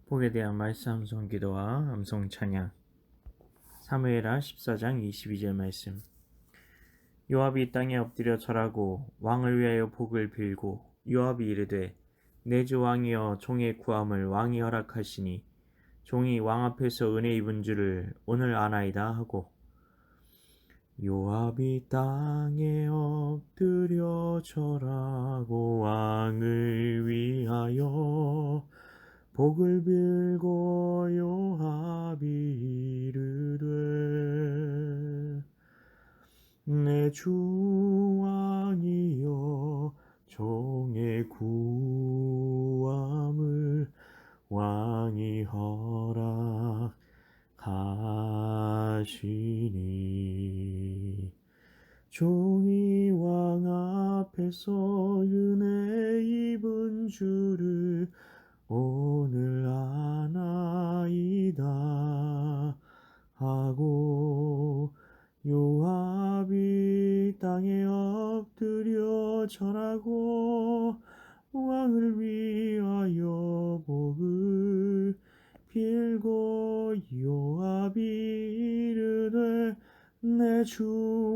복에 대한 말씀 암송 기도와 암송 찬양. 사무엘하 14장 22절 말씀. 요압이 땅에 엎드려 절하고 왕을 위하여 복을 빌고 요압이 이르되 내 주 왕이여 종의 구함을 왕이 허락하시니 종이 왕 앞에서 은혜 입은 줄을 오늘 아나이다 하고, 요압이 땅에 엎드려 절하고 왕을 위하여 복을 빌고 요압이 이르되 내 주 왕이여 종의 구함을 왕이 허락하시니 종이 왕 앞에서 은혜 입은 줄을 오늘 아나이다 하고, 요압이 땅에 엎드려 절하고 왕을 위하여 복을 빌고 요압이 이르되 내 주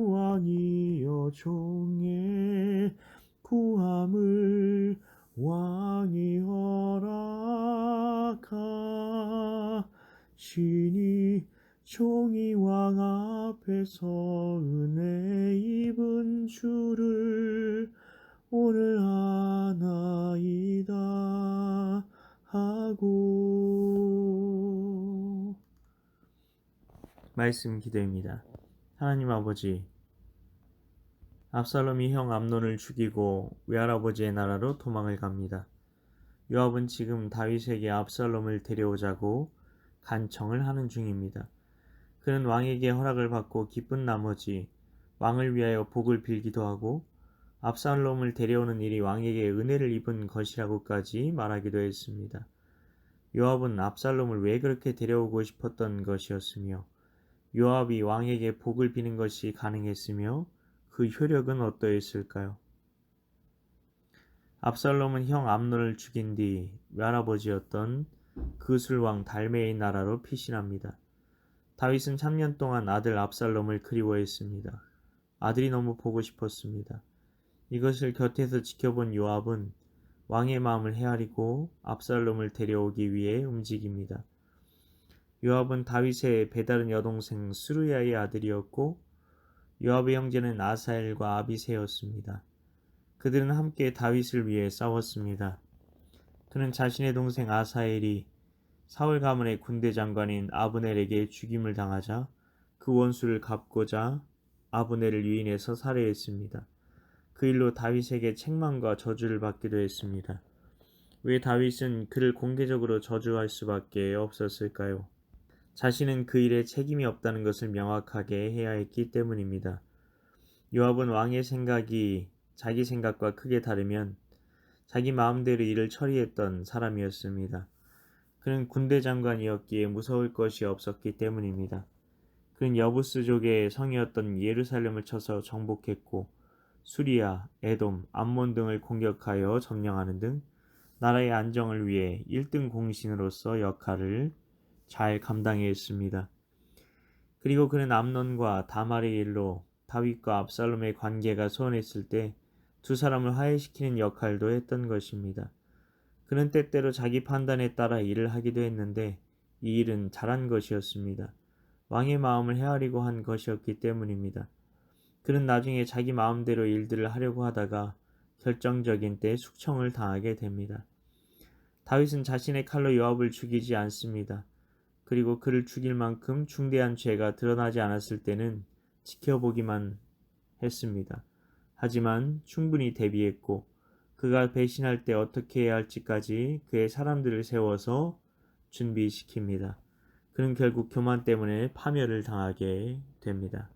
왕이여 종의 구함을 왕이 허락하시니 종이 왕 앞에서 은혜 입은 줄을 오늘 아나이다 하고. 말씀 기도입니다. 하나님 아버지, 압살롬이 형 암논을 죽이고 외할아버지의 나라로 도망을 갑니다. 요압은 지금 다윗에게 압살롬을 데려오자고 간청을 하는 중입니다. 그는 왕에게 허락을 받고 기쁜 나머지 왕을 위하여 복을 빌기도 하고 압살롬을 데려오는 일이 왕에게 은혜를 입은 것이라고까지 말하기도 했습니다. 요압은 압살롬을 왜 그렇게 데려오고 싶었던 것이었으며, 요압이 왕에게 복을 비는 것이 가능했으며 그 효력은 어떠했을까요? 압살롬은 형 암논을 죽인 뒤 외할아버지였던 그술왕 달메의 나라로 피신합니다. 다윗은 3년 동안 아들 압살롬을 그리워했습니다. 아들이 너무 보고 싶었습니다. 이것을 곁에서 지켜본 요압은 왕의 마음을 헤아리고 압살롬을 데려오기 위해 움직입니다. 요압은 다윗의 배다른 여동생 스루야의 아들이었고, 요압의 형제는 아사엘과 아비새였습니다. 그들은 함께 다윗을 위해 싸웠습니다. 그는 자신의 동생 아사엘이 사울 가문의 군대 장관인 아브넬에게 죽임을 당하자 그 원수를 갚고자 아브넬을 유인해서 살해했습니다. 그 일로 다윗에게 책망과 저주를 받기도 했습니다. 왜 다윗은 그를 공개적으로 저주할 수밖에 없었을까요? 자신은 그 일에 책임이 없다는 것을 명확하게 해야 했기 때문입니다. 요압은 왕의 생각이 자기 생각과 크게 다르면 자기 마음대로 일을 처리했던 사람이었습니다. 그는 군대 장관이었기에 무서울 것이 없었기 때문입니다. 그는 여부스족의 성이었던 예루살렘을 쳐서 정복했고, 수리아, 에돔, 암몬 등을 공격하여 점령하는 등 나라의 안정을 위해 1등 공신으로서 역할을 잘 감당했습니다. 그리고 그는 암논과 다말의 일로 다윗과 압살롬의 관계가 소원했을 때 두 사람을 화해시키는 역할도 했던 것입니다. 그는 때때로 자기 판단에 따라 일을 하기도 했는데 이 일은 잘한 것이었습니다. 왕의 마음을 헤아리고 한 것이었기 때문입니다. 그는 나중에 자기 마음대로 일들을 하려고 하다가 결정적인 때 숙청을 당하게 됩니다. 다윗은 자신의 칼로 요압을 죽이지 않습니다. 그리고 그를 죽일 만큼 중대한 죄가 드러나지 않았을 때는 지켜보기만 했습니다. 하지만 충분히 대비했고, 그가 배신할 때 어떻게 해야 할지까지 그의 사람들을 세워서 준비시킵니다. 그는 결국 교만 때문에 파멸을 당하게 됩니다.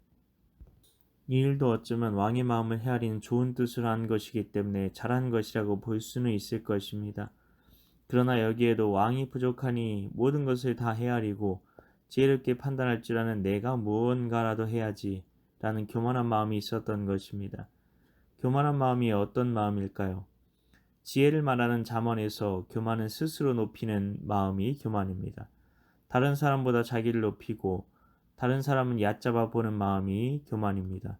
이 일도 어쩌면 왕의 마음을 헤아리는 좋은 뜻으로 한 것이기 때문에 잘한 것이라고 볼 수는 있을 것입니다. 그러나 여기에도 왕이 부족하니 모든 것을 다 헤아리고 지혜롭게 판단할 줄 아는 내가 무언가라도 해야지 라는 교만한 마음이 있었던 것입니다. 교만한 마음이 어떤 마음일까요? 지혜를 말하는 잠언에서 교만은 스스로 높이는 마음이 교만입니다. 다른 사람보다 자기를 높이고 다른 사람은 얕잡아 보는 마음이 교만입니다.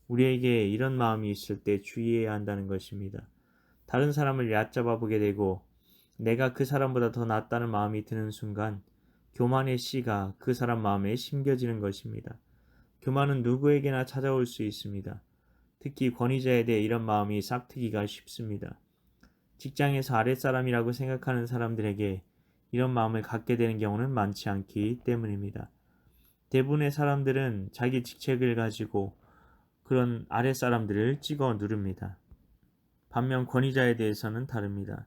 우리에게 이런 마음이 있을 때 주의해야 한다는 것입니다. 다른 사람을 얕잡아 보게 되고 내가 그 사람보다 더 낫다는 마음이 드는 순간 교만의 씨가 그 사람 마음에 심겨지는 것입니다. 교만은 누구에게나 찾아올 수 있습니다. 특히 권위자에 대해 이런 마음이 싹트기가 쉽습니다. 직장에서 아랫사람이라고 생각하는 사람들에게 이런 마음을 갖게 되는 경우는 많지 않기 때문입니다. 대부분의 사람들은 자기 직책을 가지고 그런 아랫사람들을 찍어 누릅니다. 반면 권위자에 대해서는 다릅니다.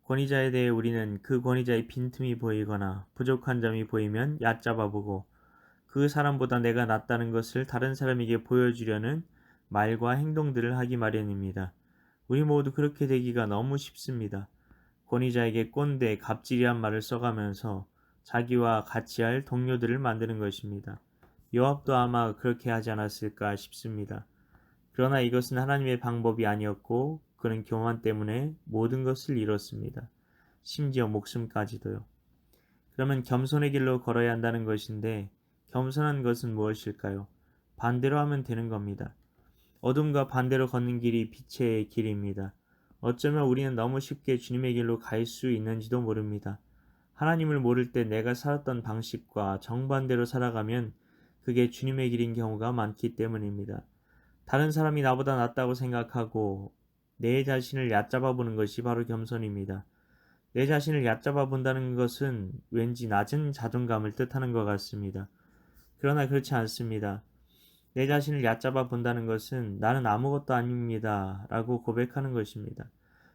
권위자에 대해 우리는 그 권위자의 빈틈이 보이거나 부족한 점이 보이면 얕잡아 보고 그 사람보다 내가 낫다는 것을 다른 사람에게 보여주려는 말과 행동들을 하기 마련입니다. 우리 모두 그렇게 되기가 너무 쉽습니다. 권위자에게 꼰대, 갑질이란 말을 써가면서 자기와 같이 할 동료들을 만드는 것입니다. 요압도 아마 그렇게 하지 않았을까 싶습니다. 그러나 이것은 하나님의 방법이 아니었고 그는 교만 때문에 모든 것을 잃었습니다. 심지어 목숨까지도요. 그러면 겸손의 길로 걸어야 한다는 것인데 겸손한 것은 무엇일까요? 반대로 하면 되는 겁니다. 어둠과 반대로 걷는 길이 빛의 길입니다. 어쩌면 우리는 너무 쉽게 주님의 길로 갈 수 있는지도 모릅니다. 하나님을 모를 때 내가 살았던 방식과 정반대로 살아가면 그게 주님의 길인 경우가 많기 때문입니다. 다른 사람이 나보다 낫다고 생각하고 내 자신을 얕잡아 보는 것이 바로 겸손입니다. 내 자신을 얕잡아 본다는 것은 왠지 낮은 자존감을 뜻하는 것 같습니다. 그러나 그렇지 않습니다. 내 자신을 얕잡아 본다는 것은 나는 아무것도 아닙니다 라고 고백하는 것입니다.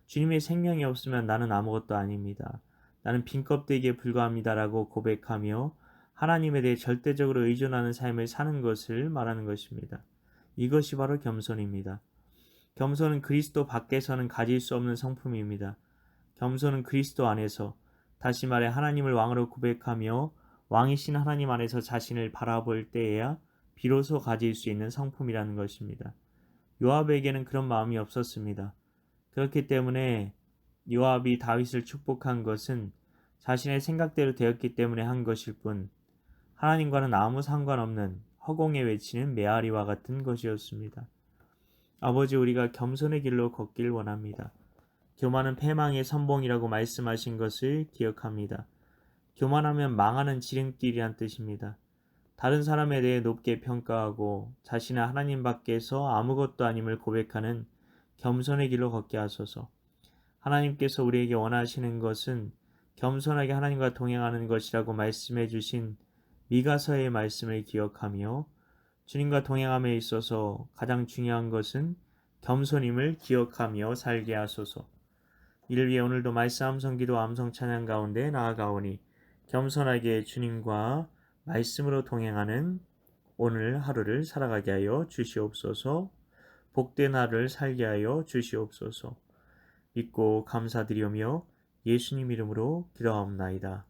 주님의 생명이 없으면 나는 아무것도 아닙니다. 나는 빈 껍데기에 불과합니다 라고 고백하며 하나님에 대해 절대적으로 의존하는 삶을 사는 것을 말하는 것입니다. 이것이 바로 겸손입니다. 겸손은 그리스도 밖에서는 가질 수 없는 성품입니다. 겸손은 그리스도 안에서, 다시 말해 하나님을 왕으로 고백하며 왕이신 하나님 안에서 자신을 바라볼 때에야 비로소 가질 수 있는 성품이라는 것입니다. 요압에게는 그런 마음이 없었습니다. 그렇기 때문에 요압이 다윗을 축복한 것은 자신의 생각대로 되었기 때문에 한 것일 뿐 하나님과는 아무 상관없는 허공에 외치는 메아리와 같은 것이었습니다. 아버지, 우리가 겸손의 길로 걷길 원합니다. 교만은 패망의 선봉이라고 말씀하신 것을 기억합니다. 교만하면 망하는 지름길이란 뜻입니다. 다른 사람에 대해 높게 평가하고 자신은 하나님 밖에서 아무것도 아님을 고백하는 겸손의 길로 걷게 하소서. 하나님께서 우리에게 원하시는 것은 겸손하게 하나님과 동행하는 것이라고 말씀해 주신 미가서의 말씀을 기억하며 주님과 동행함에 있어서 가장 중요한 것은 겸손임을 기억하며 살게 하소서. 이를 위해 오늘도 말씀 암송 기도 암송 찬양 가운데 나아가오니 겸손하게 주님과 말씀으로 동행하는 오늘 하루를 살아가게 하여 주시옵소서. 복된 하루를 살게 하여 주시옵소서. 믿고 감사드리오며 예수님 이름으로 기도하옵나이다.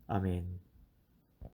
아멘.